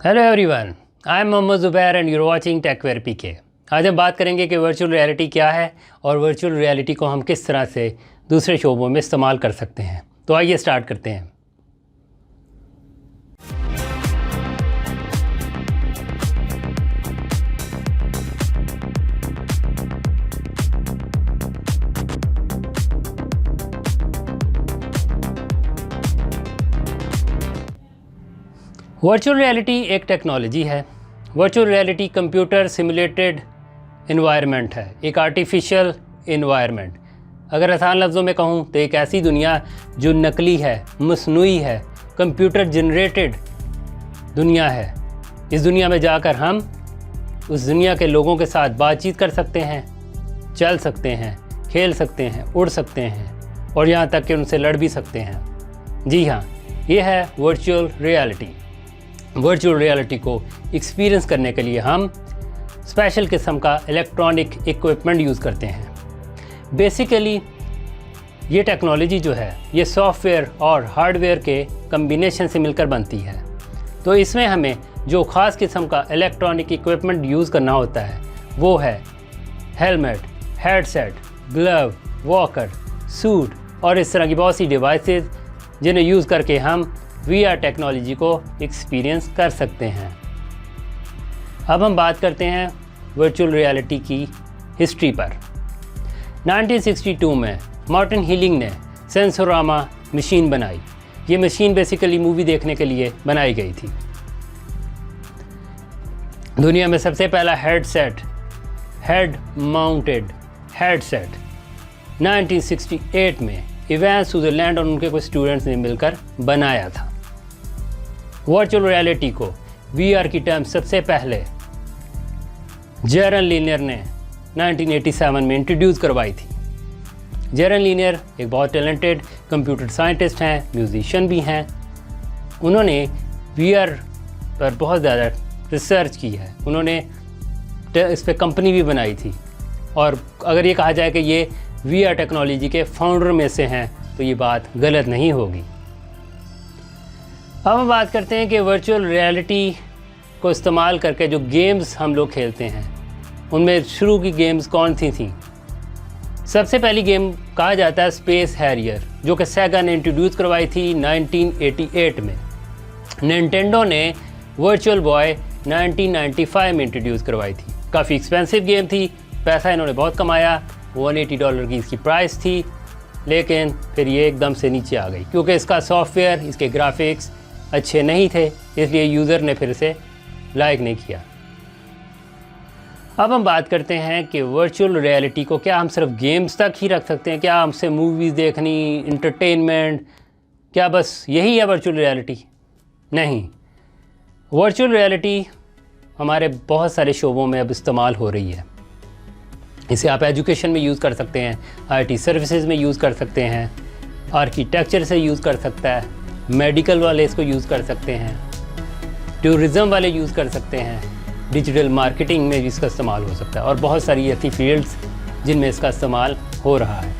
Hello everyone, I am Mohammad Zubair and you're watching TechWare PK. आज हम बात करेंगे कि वर्चुअल रियलिटी क्या है और वर्चुअल रियलिटी को हम किस तरह से दूसरे शोबों में इस्तेमाल कर सकते हैं। तो आइए स्टार्ट करते हैं। वर्चुअल रियलिटी एक टेक्नोलॉजी है। Virtual reality computer simulated environment है, एक आर्टिफिशियल इन्वायरमेंट। अगर आसान लफ्ज़ों में कहूँ तो एक ऐसी दुनिया जो नकली है, मसनूई है, कंप्यूटर जनरेटेड दुनिया है। इस दुनिया में जाकर हम उस दुनिया के लोगों के साथ बातचीत कर सकते हैं, चल सकते हैं, खेल सकते हैं, उड़ सकते हैं और यहाँ तक कि उनसे लड़ भी सकते हैं। जी हाँ, ये है वर्चुअल रियलिटी। वर्चुअल रियलिटी को एक्सपीरियंस करने के लिए हम स्पेशल किस्म का इलेक्ट्रॉनिक इक्विपमेंट यूज़ करते हैं। बेसिकली ये टेक्नोलॉजी जो है ये सॉफ्टवेयर और हार्डवेयर के कम्बिनेशन से मिलकर बनती है। तो इसमें हमें जो ख़ास किस्म का इलेक्ट्रॉनिक इक्विपमेंट यूज़ करना होता है वो है helmet, headset, glove, walker, suit और इस तरह की बहुत सी डिवाइसेस जिन्हें यूज़ करके हम VR टेक्नोलॉजी को एक्सपीरियंस कर सकते हैं। अब हम बात करते हैं वर्चुअल रियलिटी की हिस्ट्री पर। 1962 में मार्टिन हीलिंग ने सेंसोरामा मशीन बनाई। ये मशीन बेसिकली मूवी देखने के लिए बनाई गई थी। दुनिया में सबसे पहला हेडसेट, हेड माउंटेड हेडसेट 1968 में इवान स्विट्ज़रलैंड और उनके कुछ स्टूडेंट्स ने मिलकर बनाया था। वर्चुअल रियलिटी को VR की टर्म सबसे पहले जेरन लीनियर ने 1987 में इंट्रोड्यूस करवाई थी। जेरन लीनियर एक बहुत टैलेंटेड कंप्यूटर साइंटिस्ट हैं, म्यूजिशियन भी हैं। उन्होंने VR पर बहुत ज़्यादा रिसर्च की है। उन्होंने इस पर कंपनी भी बनाई थी और अगर ये कहा जाए कि ये VR टेक्नोलॉजी के फाउंडर में से हैं तो ये बात गलत नहीं होगी। अब हम बात करते हैं कि वर्चुअल रियलिटी को इस्तेमाल करके जो गेम्स हम लोग खेलते हैं उनमें शुरू की गेम्स कौन सी थी। सबसे पहली गेम कहा जाता है स्पेस हैरियर, जो कि सेगा ने इंट्रोड्यूस करवाई थी 1988 में। निंटेंडो ने वर्चुअल बॉय 1995 में इंट्रोड्यूस करवाई थी। काफ़ी एक्सपेंसिव गेम थी, पैसा इन्होंने बहुत कमाया, $180 की इसकी प्राइस थी, लेकिन फिर ये एकदम से नीचे आ गई क्योंकि इसका सॉफ्टवेयर, इसके ग्राफिक्स अच्छे नहीं थे, इसलिए यूज़र ने फिर से लाइक नहीं किया। अब हम बात करते हैं कि वर्चुअल रियलिटी को क्या हम सिर्फ गेम्स तक ही रख सकते हैं? क्या हमसे मूवीज़ देखनी, इंटरटेनमेंट, क्या बस यही है वर्चुअल रियलिटी? नहीं, वर्चुअल रियलिटी हमारे बहुत सारे शोबों में अब इस्तेमाल हो रही है। इसे आप एजुकेशन में यूज़ कर सकते हैं, IT सर्विसेज में यूज़ कर सकते हैं, आर्किटेक्चर से यूज़ कर सकता है, मेडिकल वाले इसको यूज़ कर सकते हैं, टूरिज़म वाले यूज़ कर सकते हैं, डिजिटल मार्केटिंग में भी इसका इस्तेमाल हो सकता है और बहुत सारी ऐसी फील्ड्स जिनमें इसका इस्तेमाल हो रहा है।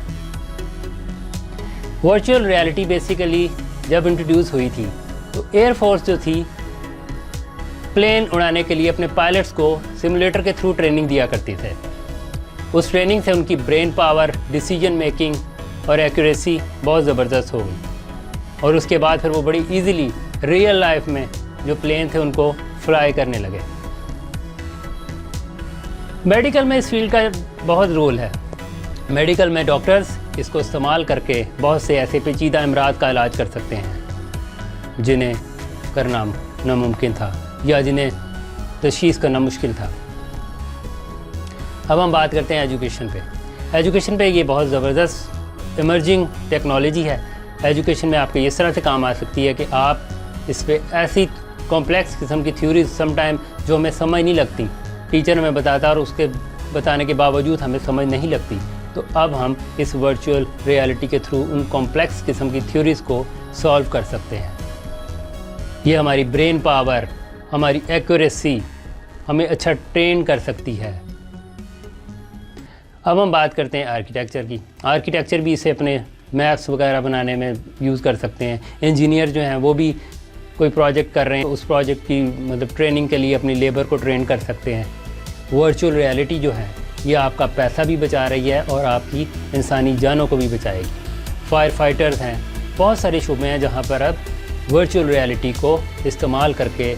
वर्चुअल रियलिटी बेसिकली जब इंट्रोड्यूस हुई थी तो एयरफोर्स जो थी प्लेन उड़ाने के लिए अपने पायलट्स को सिमुलेटर के थ्रू ट्रेनिंग दिया करते थे। उस ट्रेनिंग से उनकी ब्रेन पावर, डिसीजन मेकिंग और एक्यूरेसी बहुत ज़बरदस्त हो गई और उसके बाद फिर वो बड़ी इजीली रियल लाइफ में जो प्लेन थे उनको फ्लाई करने लगे। मेडिकल में इस फील्ड का बहुत रोल है। मेडिकल में डॉक्टर्स इसको इस्तेमाल करके बहुत से ऐसे पेचीदा अमराज का इलाज कर सकते हैं जिन्हें करना नामुमकिन था या जिन्हें तशख़ीस करना मुश्किल था। अब हम बात करते हैं एजुकेशन पे। एजुकेशन पे ये बहुत ज़बरदस्त इमर्जिंग टेक्नोलॉजी है। एजुकेशन में आपके इस तरह से काम आ सकती है कि आप इस पे ऐसी कॉम्प्लेक्स किस्म की थ्योरीज समटाइम जो हमें समझ नहीं लगती, टीचर हमें बताता और उसके बताने के बावजूद हमें समझ नहीं लगती, तो अब हम इस वर्चुअल रियलिटी के थ्रू उन कॉम्प्लेक्स किस्म की थ्योरीज़ को सॉल्व कर सकते हैं। ये हमारी ब्रेन पावर, हमारी एक्यूरेसी हमें अच्छा ट्रेन कर सकती है। अब हम बात करते हैं आर्किटेक्चर की। आर्किटेक्चर भी इसे अपने मैप्स वगैरह बनाने में यूज़ कर सकते हैं। इंजीनियर जो हैं वो भी कोई प्रोजेक्ट कर रहे हैं, उस प्रोजेक्ट की मतलब ट्रेनिंग के लिए अपनी लेबर को ट्रेन कर सकते हैं। वर्चुअल रियलिटी जो है ये आपका पैसा भी बचा रही है और आपकी इंसानी जानों को भी बचाएगी। फायर फाइटर्स हैं, बहुत सारे शोबे हैं जहाँ पर अब वर्चुअल रियलिटी को इस्तेमाल करके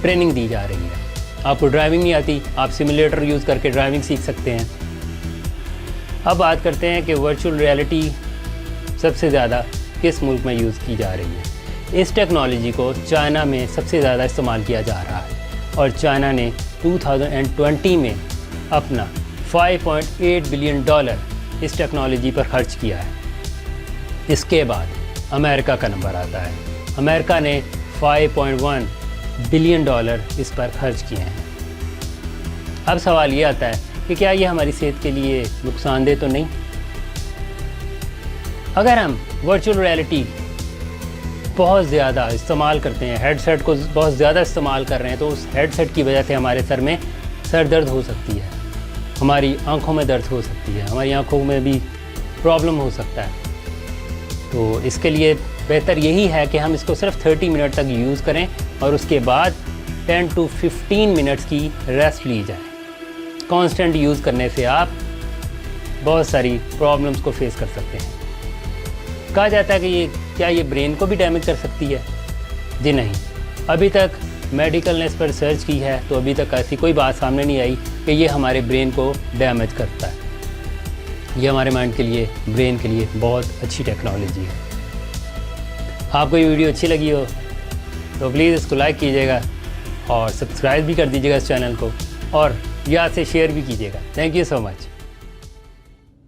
ट्रेनिंग दी जा रही है। आपको ड्राइविंग नहीं आती, आप सिमुलेटर यूज़ करके ड्राइविंग सीख सकते हैं। अब बात करते हैं कि वर्चुअल रियलिटी सबसे ज़्यादा किस मुल्क में यूज़ की जा रही है। इस टेक्नोलॉजी को चाइना में सबसे ज़्यादा इस्तेमाल किया जा रहा है और चाइना ने 2020 में अपना $5.8 बिलियन इस टेक्नोलॉजी पर खर्च किया है। इसके बाद अमेरिका का नंबर आता है। अमेरिका ने $5.1 बिलियन इस पर खर्च किए हैं। अब सवाल ये आता है कि क्या ये हमारी सेहत के लिए नुकसानदेह तो नहीं? अगर हम वर्चुअल रियलिटी बहुत ज़्यादा इस्तेमाल करते हैं, हेडसेट को बहुत ज़्यादा इस्तेमाल कर रहे हैं, तो उस हेडसेट की वजह से हमारे सर में सर दर्द हो सकती है, हमारी आंखों में दर्द हो सकती है, हमारी आंखों में भी प्रॉब्लम हो सकता है। तो इसके लिए बेहतर यही है कि हम इसको सिर्फ 30 मिनट तक यूज़ करें और उसके बाद 10 to 15 मिनट्स की रेस्ट ली जाए। कांस्टेंट यूज़ करने से आप बहुत सारी प्रॉब्लम्स को फेस कर सकते हैं। कहा जाता है कि क्या ये ब्रेन को भी डैमेज कर सकती है? जी नहीं, अभी तक मेडिकल ने इस पर रिसर्च की है तो अभी तक ऐसी कोई बात सामने नहीं आई कि ये हमारे ब्रेन को डैमेज करता है। ये हमारे माइंड के लिए, ब्रेन के लिए बहुत अच्छी टेक्नोलॉजी है। आपको ये वीडियो अच्छी लगी हो तो प्लीज़ इसको लाइक कीजिएगा और सब्सक्राइब भी कर दीजिएगा इस चैनल को, और याद से शेयर भी कीजिएगा। Thank you so much.